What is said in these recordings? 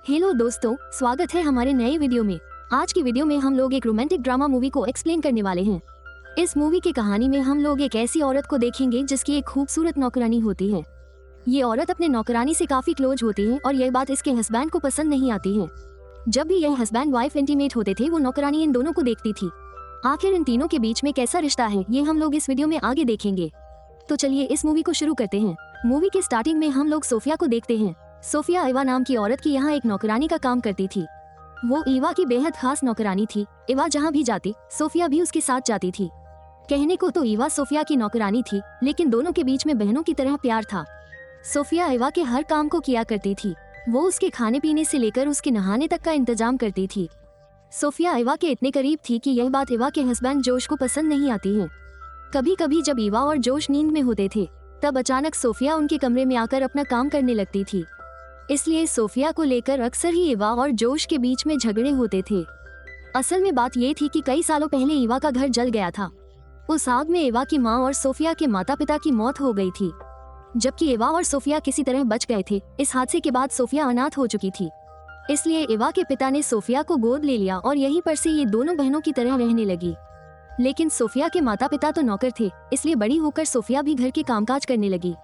Hello दोस्तों, स्वागत है हमारे नए वीडियो में। आज की वीडियो में हम लोग एक रोमांटिक ड्रामा मूवी को एक्सप्लेन करने वाले हैं। इस मूवी की कहानी में हम लोग एक ऐसी औरत को देखेंगे जिसकी एक खूबसूरत नौकरानी होती है। ये औरत अपने नौकरानी से काफी क्लोज होती है और यह बात इसके हस्बैंड को पसंद नहीं आती है। जब भी यह हस्बैंड वाइफ इंटीमेट होते थे वो नौकरानी इन दोनों को देखती थी। आखिर इन तीनों के बीच में कैसा रिश्ता है ये हम लोग इस वीडियो में आगे देखेंगे। तो चलिए इस मूवी को शुरू करते हैं। मूवी के स्टार्टिंग में हम लोग सोफिया को देखते हैं। सोफिया इवा नाम की औरत की यहाँ एक नौकरानी का काम करती थी। वो इवा की बेहद खास नौकरानी थी। इवा जहाँ भी जाती सोफिया भी उसके साथ जाती थी। कहने को तो इवा सोफिया की नौकरानी थी, लेकिन दोनों के बीच में बहनों की तरह प्यार था। सोफिया इवा के हर काम को किया करती थी। वो उसके खाने पीने से लेकर उसके नहाने तक का इंतजाम करती थी। सोफिया इवा के इतने करीब थी कि यह बात इवा के हस्बैंड जोश को पसंद नहीं आती है। कभी कभी जब इवा और जोश नींद में होते थे तब अचानक सोफिया उनके कमरे में आकर अपना काम करने लगती थी। इसलिए सोफिया को लेकर अक्सर ही इवा और जोश के बीच में झगड़े होते थे। असल में बात ये थी कि कई सालों पहले इवा का घर जल गया था। उस आग में इवा की माँ और सोफिया के माता पिता की मौत हो गई थी, जबकि इवा और सोफिया किसी तरह बच गए थे। इस हादसे के बाद सोफिया अनाथ हो चुकी थी। इसलिए इवा के पिता ने सोफिया को गोद ले लिया और यहीं पर से ये दोनों बहनों की तरह रहने लगी। लेकिन सोफिया के माता पिता तो नौकर थे, इसलिए बड़ी होकर सोफिया भी घर के कामकाज करने लगी।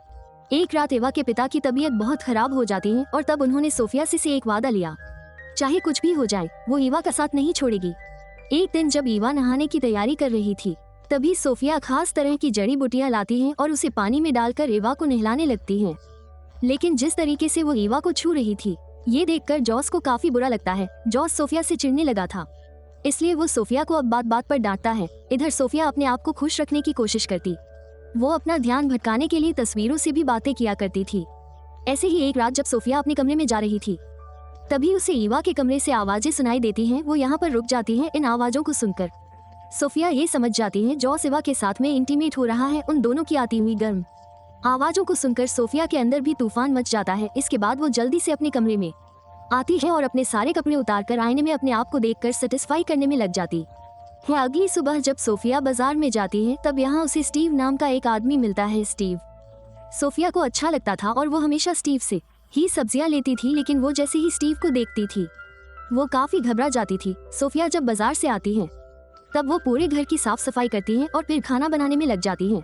एक रात इवा के पिता की तबीयत बहुत खराब हो जाती है और तब उन्होंने सोफिया से एक वादा लिया, चाहे कुछ भी हो जाए वो इवा का साथ नहीं छोड़ेगी। एक दिन जब इवा नहाने की तैयारी कर रही थी तभी सोफिया खास तरह की जड़ी बूटियां लाती है और उसे पानी में डालकर इवा को नहलाने लगती है। लेकिन जिस तरीके से वो इवा को छू रही थी ये देखकर जॉस को काफी बुरा लगता है। जॉस सोफिया से चिढ़ने लगा था, इसलिए वो सोफिया को अब बात बात पर डांटता है। इधर सोफिया अपने आप को खुश रखने की कोशिश करती। वो अपना ध्यान भटकाने के लिए तस्वीरों से भी बातें किया करती थी। ऐसे ही एक रात जब सोफिया अपने कमरे में जा रही थी तभी उसे इवा के कमरे से आवाजें सुनाई देती हैं। वो यहाँ पर रुक जाती है इन आवाजों को सुनकर। सोफिया ये समझ जाती है जॉस इवा के साथ में इंटीमेट हो रहा है। उन दोनों की आती हुई गर्म आवाजों को सुनकर सोफिया के अंदर भी तूफान मच जाता है। इसके बाद वो जल्दी से अपने कमरे में आती है और अपने सारे कपड़े उतारकर आईने में अपने आप को देखकर सेटिस्फाई करने में लग जाती है। अगली सुबह जब सोफिया बाजार में जाती है तब यहाँ उसे स्टीव नाम का एक आदमी मिलता है। स्टीव सोफिया को अच्छा लगता था और वो हमेशा स्टीव से ही सब्जियां लेती थी, लेकिन वो जैसे ही स्टीव को देखती थी वो काफी घबरा जाती थी। सोफिया जब बाजार से आती है तब वो पूरे घर की साफ सफाई करती है और फिर खाना बनाने में लग जाती है,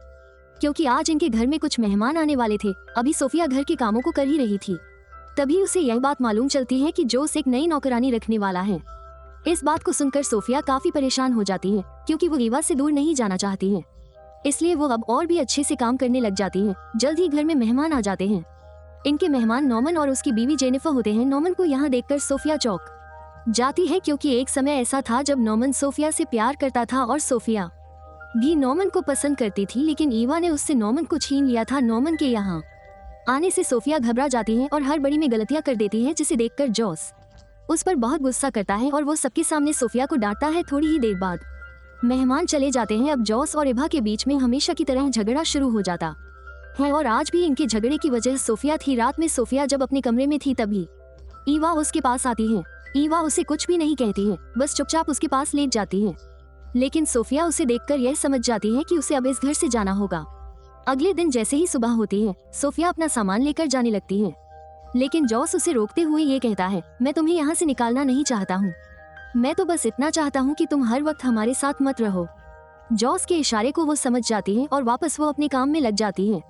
क्योंकि आज इनके घर में कुछ मेहमान आने वाले थे। अभी सोफिया घर के कामों को कर ही रही थी तभी उसे यह बात मालूम चलती है कि जोस एक नई नौकरानी रखने वाला है। इस बात को सुनकर सोफिया काफी परेशान हो जाती है, क्योंकि वो इवा से दूर नहीं जाना चाहती है। इसलिए वो अब और भी अच्छे से काम करने लग जाती है। जल्द ही घर में मेहमान आ जाते हैं। इनके मेहमान नॉमन और उसकी बीवी जेनिफर होते हैं। नॉमन को यहाँ देखकर सोफिया चौंक जाती है, क्योंकि एक समय ऐसा था जब नॉमन सोफिया से प्यार करता था और सोफिया भी नॉमन को पसंद करती थी, लेकिन इवा ने उससे नॉमन को छीन लिया था। नॉमन के यहाँ आने से सोफिया घबरा जाती है और हर बड़ी में गलतियां कर देती है, जिसे देखकर जॉस उस पर बहुत गुस्सा करता है और वो सबके सामने सोफिया को डांटता है। थोड़ी ही देर बाद मेहमान चले जाते हैं। अब जॉस और इवा के बीच में हमेशा की तरह झगड़ा शुरू हो जाता है और आज भी इनके झगड़े की वजह सोफिया थी। रात में सोफिया जब अपने कमरे में थी तभी इवा उसके पास आती है। इवा उसे कुछ भी नहीं कहती है, बस चुपचाप उसके पास लेट जाती है। लेकिन सोफिया उसे देखकर यह समझ जाती है कि उसे अब इस घर से जाना होगा। अगले दिन जैसे ही सुबह होती है सोफिया अपना सामान लेकर जाने लगती है, लेकिन जॉस उसे रोकते हुए ये कहता है, मैं तुम्हें यहाँ से निकालना नहीं चाहता हूँ, मैं तो बस इतना चाहता हूँ कि तुम हर वक्त हमारे साथ मत रहो। जॉस के इशारे को वो समझ जाती है और वापस वो अपने काम में लग जाती है।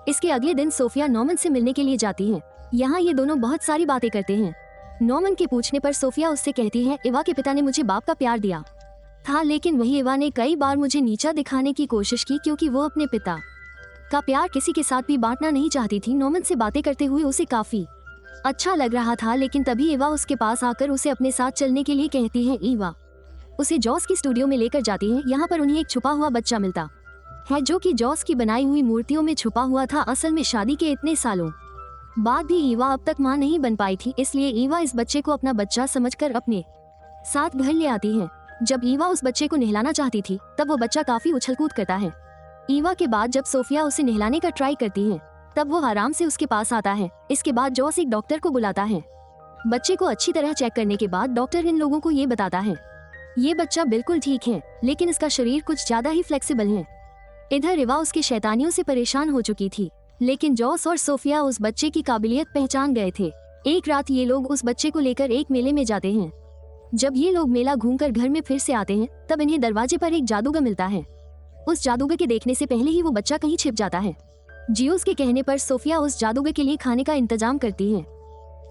इसके अगले दिन सोफिया नॉमन से मिलने के लिए जाती है। यहाँ ये दोनों बहुत सारी बातें करते हैं। नॉमन के पूछने पर सोफिया उससे कहती है, इवा के पिता ने मुझे बाप का प्यार दिया था, लेकिन वही इवा ने कई बार मुझे नीचा दिखाने की कोशिश की, क्योंकि वो अपने पिता का प्यार किसी के साथ भी बांटना नहीं चाहती थी। नॉमन से बातें करते हुए उसे काफी अच्छा लग रहा था, लेकिन तभी इवा उसके पास आकर उसे अपने साथ चलने के लिए कहती है। इवा उसे जॉस की स्टूडियो में लेकर जाती है। यहाँ पर उन्हें एक छुपा हुआ बच्चा मिलता है, जो कि जॉस की बनाई हुई मूर्तियों में छुपा हुआ था। असल में शादी के इतने सालों बाद भी इवा अब तक मां नहीं बन पाई थी, इसलिए इवा इस बच्चे को अपना बच्चा समझकर अपने साथ घर ले आती है। जब इवा उस बच्चे को नहलाना चाहती थी तब वो बच्चा काफी उछल कूद करता है। इवा के बाद जब सोफिया उसे नहलाने का ट्राई करती है तब वो आराम से उसके पास आता है। इसके बाद जॉस एक डॉक्टर को बुलाता है। बच्चे को अच्छी तरह चेक करने के बाद डॉक्टर इन लोगों को ये बताता है, ये बच्चा बिल्कुल ठीक है, लेकिन इसका शरीर कुछ ज्यादा ही फ्लेक्सिबल है। इधर इवा उसकी शैतानियों से परेशान हो चुकी थी, लेकिन जॉस और सोफिया उस बच्चे की काबिलियत पहचान गए थे। एक रात ये लोग उस बच्चे को लेकर एक मेले में जाते हैं। जब ये लोग मेला घूमकर घर में फिर से आते हैं तब इन्हें दरवाजे पर एक जादूगर मिलता है। उस जादूगर के देखने से पहले ही वो बच्चा कहीं छिप जाता है। जियोस के कहने पर सोफिया उस जादूगर के लिए खाने का इंतजाम करती है।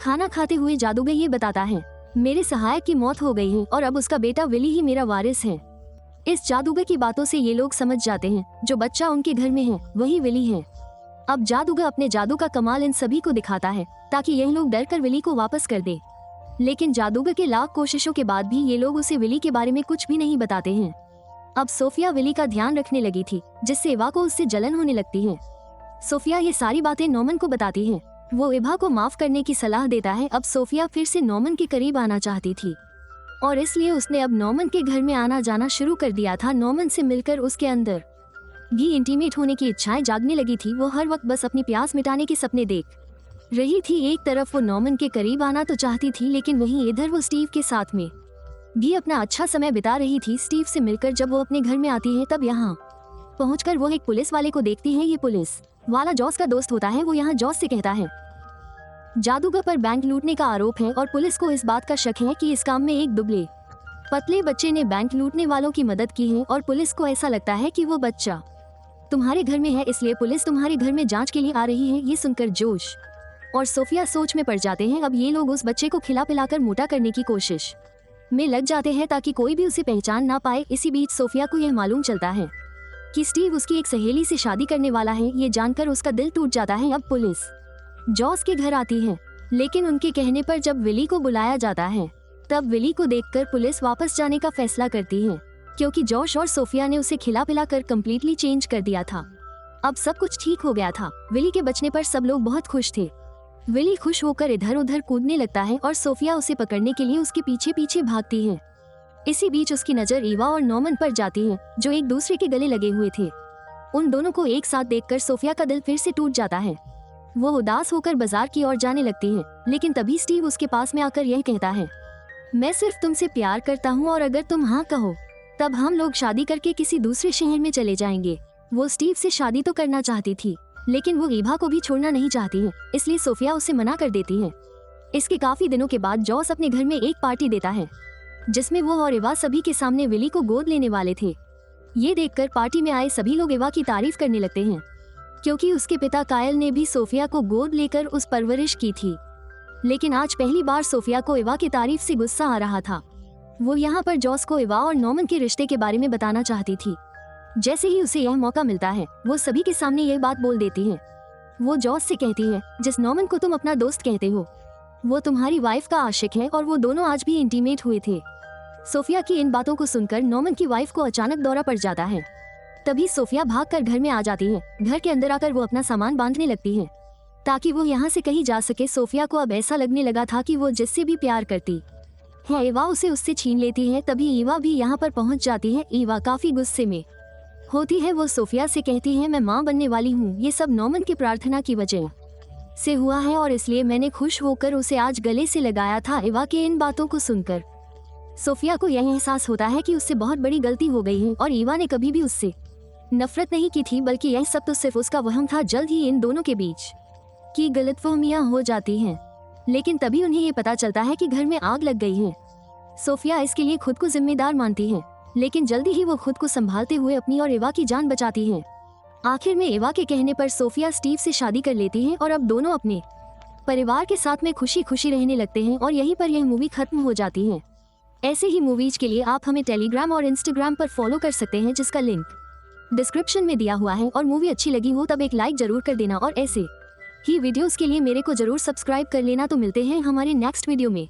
खाना खाते हुए जादूगर ये बताता है, मेरे सहायक की मौत हो गई है और अब उसका बेटा विली ही मेरा वारिस है। इस जादूगर की बातों से ये लोग समझ जाते हैं जो बच्चा उनके घर में है वही विली है। अब जादूगर अपने जादू का कमाल इन सभी को दिखाता है ताकि यह लोग डरकर विली को वापस कर दे। लेकिन जादूगर के लाख कोशिशों के बाद भी ये लोग उसे विली के बारे में कुछ भी नहीं बताते हैं। अब सोफिया विली का ध्यान रखने लगी थी जिससे एवा को उससे जलन होने लगती है। सोफिया ये सारी बातें नॉर्मन को बताती है। वो एवा को माफ करने की सलाह देता है। अब सोफिया फिर से नॉर्मन के करीब आना चाहती थी और इसलिए उसने अब नॉर्मन के घर में आना जाना शुरू कर दिया था। नॉर्मन से मिलकर उसके अंदर भी इंटीमेट होने की इच्छाएं जागने लगी थी। वो हर वक्त बस अपनी प्यास मिटाने के सपने देख रही थी। एक तरफ वो नॉर्मन के करीब आना तो चाहती थी लेकिन वहीं इधर वो स्टीव के साथ में भी अपना अच्छा समय बिता रही थी। स्टीव से मिलकर जब वो अपने घर में आती है तब यहाँ पहुंचकर वो एक पुलिस वाले को देखती है। ये पुलिस वाला जॉस का दोस्त होता है। वो यहाँ जॉस से कहता है जादूगर पर बैंक लूटने का आरोप है और पुलिस को इस बात का शक है कि इस काम में एक दुबले पतले बच्चे ने बैंक लूटने वालों की मदद की है और पुलिस को ऐसा लगता है कि वो बच्चा तुम्हारे घर में है, इसलिए पुलिस तुम्हारे घर में जांच के लिए आ रही है। ये सुनकर जोश और सोफिया सोच में पड़ जाते हैं। अब ये लोग उस बच्चे को खिला पिलाकर मोटा करने की कोशिश में लग जाते हैं ताकि कोई भी उसे पहचान ना पाए। इसी बीच सोफिया को यह मालूम चलता है कि स्टीव उसकी एक सहेली से शादी करने वाला है। ये जानकर उसका दिल टूट जाता है। अब पुलिस जॉस के घर आती है लेकिन उनके कहने पर जब विली को बुलाया जाता है तब विली को देखकर पुलिस वापस जाने का फैसला करती है क्योंकि जॉश और सोफिया ने उसे खिला पिला कर कम्प्लीटली चेंज कर दिया था। अब सब कुछ ठीक हो गया था। विली के बचने पर सब लोग बहुत खुश थे। विली खुश होकर इधर उधर कूदने लगता है और सोफिया उसे पकड़ने के लिए उसके पीछे पीछे भागती है। इसी बीच उसकी नजर ईवा और नॉर्मन पर जाती है जो एक दूसरे के गले लगे हुए थे। उन दोनों को एक साथ देखकर सोफिया का दिल फिर से टूट जाता है। वो उदास होकर बाजार की ओर जाने लगती है लेकिन तभी स्टीव उसके पास में आकर यह कहता है, मैं सिर्फ तुमसे प्यार करता हूँ और अगर तुम हाँ कहो तब हम लोग शादी करके किसी दूसरे शहर में चले जाएंगे। वो स्टीव से शादी तो करना चाहती थी लेकिन वो ईवा को भी छोड़ना नहीं चाहती है, इसलिए सोफिया उसे मना कर देती है। इसके काफी दिनों के बाद जॉस अपने घर में एक पार्टी देता है जिसमें वो और ईवा सभी के सामने विली को गोद लेने वाले थे। ये देखकर पार्टी में आए सभी लोग ईवा की तारीफ करने लगते हैं क्योंकि उसके पिता कायल ने भी सोफिया को गोद लेकर उस परवरिश की थी। लेकिन आज पहली बार सोफिया को ईवा की तारीफ से गुस्सा आ रहा था। वो यहाँ पर जॉस को ईवा और नॉर्मन के रिश्ते के बारे में बताना चाहती थी। जैसे ही उसे यह मौका मिलता है वो सभी के सामने यह बात बोल देती है। वो जॉस से कहती है, जिस नॉर्मन को तुम अपना दोस्त कहते हो वो तुम्हारी वाइफ का आशिक है और वो दोनों आज भी इंटीमेट हुए थे। सोफिया की इन बातों को सुनकर नॉर्मन की वाइफ को अचानक दौरा पड़ जाता है। तभी सोफिया भागकर घर में आ जाती है। घर के अंदर आकर वो अपना सामान बांधने लगती है ताकि वो यहाँ से कहीं जा सके। सोफिया को अब ऐसा लगने लगा था कि वो जिससे भी प्यार करती है ईवा उसे उससे छीन लेती है। तभी ईवा भी यहाँ पर पहुँच जाती है। ईवा काफी गुस्से में होती है। वो सोफिया से कहती है, मैं माँ बनने वाली हूँ। ये सब नॉर्मन की प्रार्थना की वजह से हुआ है और इसलिए मैंने खुश होकर उसे आज गले से लगाया था। ईवा के इन बातों को सुनकर सोफिया को यह एहसास होता है कि उससे बहुत बड़ी गलती हो गई है और ईवा ने कभी भी उससे नफरत नहीं की थी बल्कि यह सब तो सिर्फ उसका वहम था। जल्द ही इन दोनों के बीच की गलतफहमियां हो जाती हैं लेकिन तभी उन्हें ये पता चलता है कि घर में आग लग गई है। सोफिया इसके लिए खुद को जिम्मेदार मानती है लेकिन जल्दी ही वो खुद को संभालते हुए अपनी और ईवा की जान बचाती है। आखिर में ईवा के कहने पर सोफिया स्टीव से शादी कर लेती है और अब दोनों अपने परिवार के साथ में खुशी खुशी रहने लगते हैं और यहीं पर यह मूवी खत्म हो जाती है। ऐसे ही मूवीज के लिए आप हमें टेलीग्राम और इंस्टाग्राम पर फॉलो कर सकते हैं जिसका लिंक डिस्क्रिप्शन में दिया हुआ है। और मूवी अच्छी लगी हो तब एक लाइक जरूर कर देना और ऐसे ही वीडियोस के लिए मेरे को जरूर सब्सक्राइब कर लेना। तो मिलते हैं हमारे नेक्स्ट वीडियो में।